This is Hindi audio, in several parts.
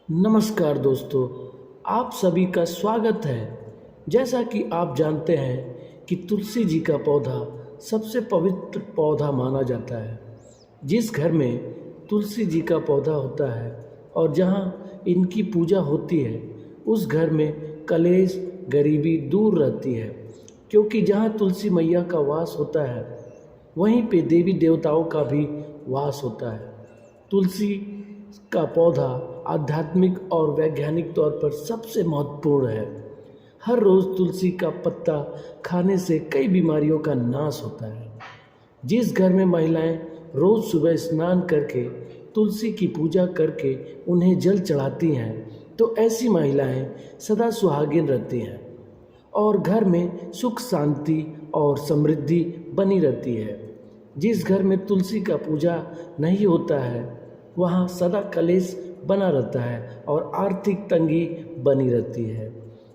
नमस्कार दोस्तों, आप सभी का स्वागत है। जैसा कि आप जानते हैं कि तुलसी जी का पौधा सबसे पवित्र पौधा माना जाता है। जिस घर में तुलसी जी का पौधा होता है और जहाँ इनकी पूजा होती है, उस घर में कलेश गरीबी दूर रहती है, क्योंकि जहाँ तुलसी मैया का वास होता है वहीं पे देवी देवताओं का भी वास होता है। तुलसी का पौधा आध्यात्मिक और वैज्ञानिक तौर पर सबसे महत्वपूर्ण है। हर रोज़ तुलसी का पत्ता खाने से कई बीमारियों का नाश होता है। जिस घर में महिलाएं रोज़ सुबह स्नान करके तुलसी की पूजा करके उन्हें जल चढ़ाती हैं, तो ऐसी महिलाएं सदा सुहागिन रहती हैं और घर में सुख शांति और समृद्धि बनी रहती है। जिस घर में तुलसी का पूजा नहीं होता है वहाँ सदा कलेश बना रहता है और आर्थिक तंगी बनी रहती है।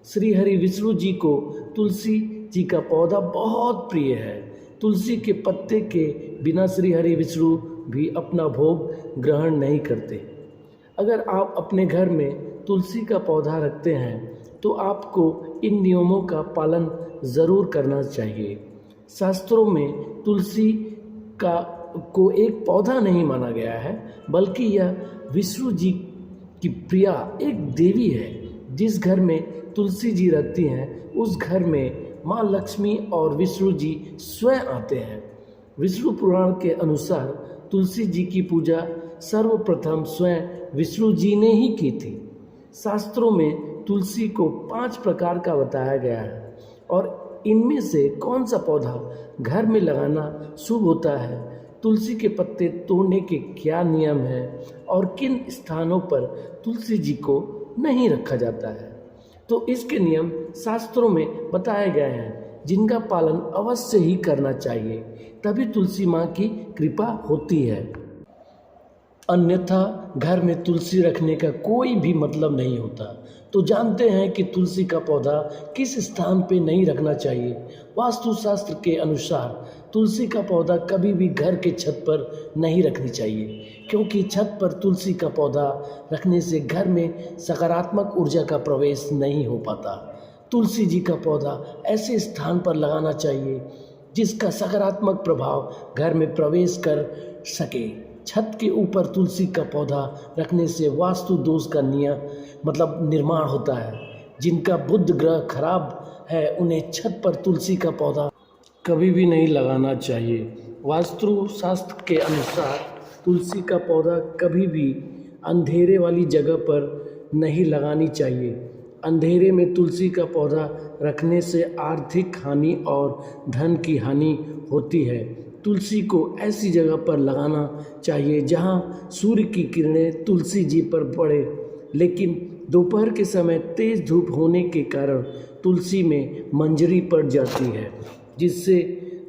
श्री हरि विष्णु जी को तुलसी जी का पौधा बहुत प्रिय है। तुलसी के पत्ते के बिना श्री हरि विष्णु भी अपना भोग ग्रहण नहीं करते। अगर आप अपने घर में तुलसी का पौधा रखते हैं तो आपको इन नियमों का पालन ज़रूर करना चाहिए। शास्त्रों में तुलसी का को एक पौधा नहीं माना गया है, बल्कि यह विष्णु जी की प्रिया एक देवी है। जिस घर में तुलसी जी रहती हैं उस घर में माँ लक्ष्मी और विष्णु जी स्वयं आते हैं। विष्णु पुराण के अनुसार तुलसी जी की पूजा सर्वप्रथम स्वयं विष्णु जी ने ही की थी। शास्त्रों में तुलसी को 5 प्रकार का बताया गया है और इनमें से कौन सा पौधा घर में लगाना शुभ होता है, तुलसी के पत्ते तोड़ने के क्या नियम हैं और किन स्थानों पर तुलसी जी को नहीं रखा जाता है, तो इसके नियम शास्त्रों में बताए गए हैं, जिनका पालन अवश्य ही करना चाहिए, तभी तुलसी माँ की कृपा होती है। अन्यथा घर में तुलसी रखने का कोई भी मतलब नहीं होता। तो जानते हैं कि तुलसी का पौधा किस स्थान पे नहीं रखना चाहिए। वास्तुशास्त्र के अनुसार तुलसी का पौधा कभी भी घर के छत पर नहीं रखनी चाहिए, क्योंकि छत पर तुलसी का पौधा रखने से घर में सकारात्मक ऊर्जा का प्रवेश नहीं हो पाता। तुलसी जी का पौधा ऐसे स्थान पर लगाना चाहिए जिसका सकारात्मक प्रभाव घर में प्रवेश कर सके। छत के ऊपर तुलसी का पौधा रखने से वास्तु दोष का निर्माण होता है। जिनका बुध ग्रह खराब है उन्हें छत पर तुलसी का पौधा कभी भी नहीं लगाना चाहिए। वास्तु शास्त्र के अनुसार तुलसी का पौधा कभी भी अंधेरे वाली जगह पर नहीं लगानी चाहिए। अंधेरे में तुलसी का पौधा रखने से आर्थिक हानि और धन की हानि होती है। तुलसी को ऐसी जगह पर लगाना चाहिए जहां सूर्य की किरणें तुलसी जी पर पड़े, लेकिन दोपहर के समय तेज धूप होने के कारण तुलसी में मंजरी पड़ जाती है, जिससे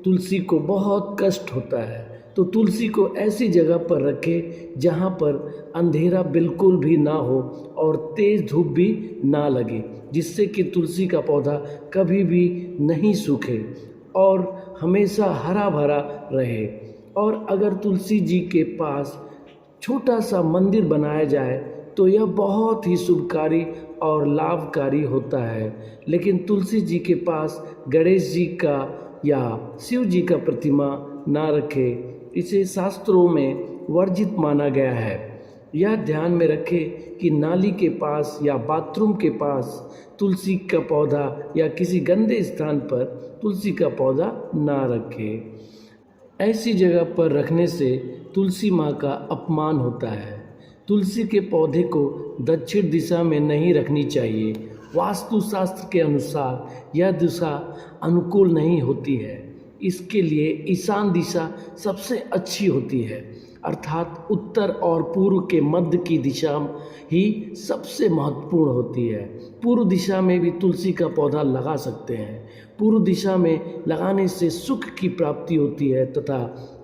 तुलसी को बहुत कष्ट होता है। तो तुलसी को ऐसी जगह पर रखें जहां पर अंधेरा बिल्कुल भी ना हो और तेज धूप भी ना लगे, जिससे कि तुलसी का पौधा कभी भी नहीं सूखे और हमेशा हरा भरा रहे। और अगर तुलसी जी के पास छोटा सा मंदिर बनाया जाए तो यह बहुत ही शुभकारी और लाभकारी होता है। लेकिन तुलसी जी के पास गणेश जी का या शिव जी का प्रतिमा ना रखें, इसे शास्त्रों में वर्जित माना गया है। यह ध्यान में रखें कि नाली के पास या बाथरूम के पास तुलसी का पौधा या किसी गंदे स्थान पर तुलसी का पौधा ना रखें। ऐसी जगह पर रखने से तुलसी माँ का अपमान होता है। तुलसी के पौधे को दक्षिण दिशा में नहीं रखनी चाहिए। वास्तुशास्त्र के अनुसार यह दिशा अनुकूल नहीं होती है। इसके लिए ईशान दिशा सबसे अच्छी होती है, अर्थात उत्तर और पूर्व के मध्य की दिशा ही सबसे महत्वपूर्ण होती है। पूर्व दिशा में भी तुलसी का पौधा लगा सकते हैं। पूर्व दिशा में लगाने से सुख की प्राप्ति होती है तथा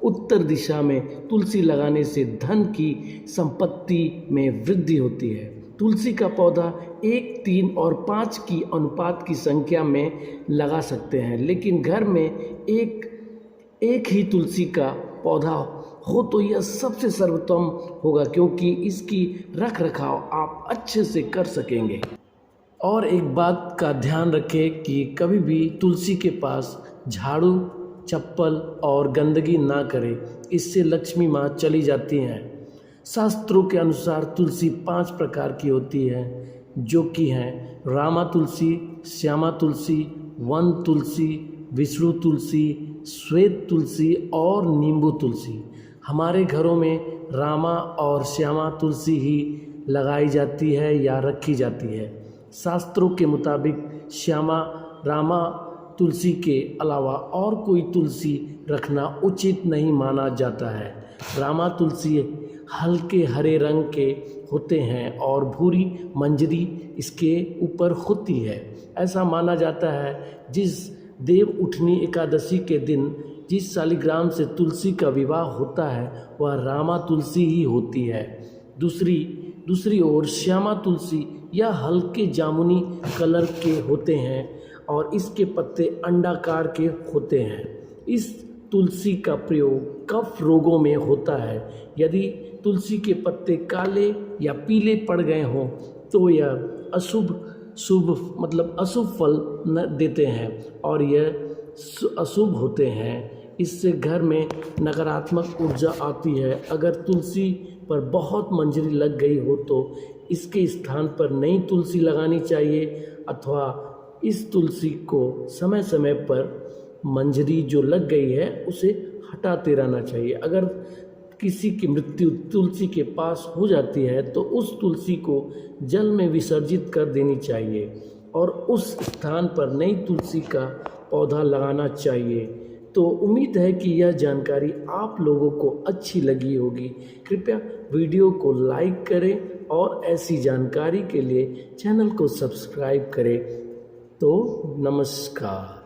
उत्तर दिशा में तुलसी लगाने से धन की संपत्ति में वृद्धि होती है। तुलसी का पौधा 1, 3 और 5 की अनुपात की संख्या में लगा सकते हैं, लेकिन घर में एक ही तुलसी का पौधा हो तो यह सबसे सर्वोत्तम होगा, क्योंकि इसकी रख रखाव आप अच्छे से कर सकेंगे। और एक बात का ध्यान रखें कि कभी भी तुलसी के पास झाड़ू, चप्पल और गंदगी ना करें, इससे लक्ष्मी माँ चली जाती हैं। शास्त्रों के अनुसार तुलसी 5 प्रकार की होती है, जो कि हैं रामा तुलसी, श्यामा तुलसी, वन तुलसी, विष्णु तुलसी, श्वेत तुलसी और नींबू तुलसी। हमारे घरों में रामा और श्यामा तुलसी ही लगाई जाती है या रखी जाती है। शास्त्रों के मुताबिक श्यामा रामा तुलसी के अलावा और कोई तुलसी रखना उचित नहीं माना जाता है। रामा तुलसी हल्के हरे रंग के होते हैं और भूरी मंजरी इसके ऊपर होती है। ऐसा माना जाता है जिस देव उठनी एकादशी के दिन जिस शालिग्राम से तुलसी का विवाह होता है वह रामा तुलसी ही होती है। दूसरी ओर श्यामा तुलसी यह हल्के जामुनी कलर के होते हैं और इसके पत्ते अंडाकार के होते हैं। इस तुलसी का प्रयोग कफ रोगों में होता है। यदि तुलसी के पत्ते काले या पीले पड़ गए हों तो यह अशुभ फल न देते हैं और यह अशुभ होते हैं। इससे घर में नकारात्मक ऊर्जा आती है। अगर तुलसी पर बहुत मंजरी लग गई हो तो इसके स्थान पर नई तुलसी लगानी चाहिए अथवा इस तुलसी को समय समय पर मंजरी जो लग गई है उसे हटाते रहना चाहिए। अगर किसी की मृत्यु तुलसी के पास हो जाती है तो उस तुलसी को जल में विसर्जित कर देनी चाहिए और उस स्थान पर नई तुलसी का पौधा लगाना चाहिए। तो उम्मीद है कि यह जानकारी आप लोगों को अच्छी लगी होगी। कृपया वीडियो को लाइक करें और ऐसी जानकारी के लिए चैनल को सब्सक्राइब करें। तो नमस्कार।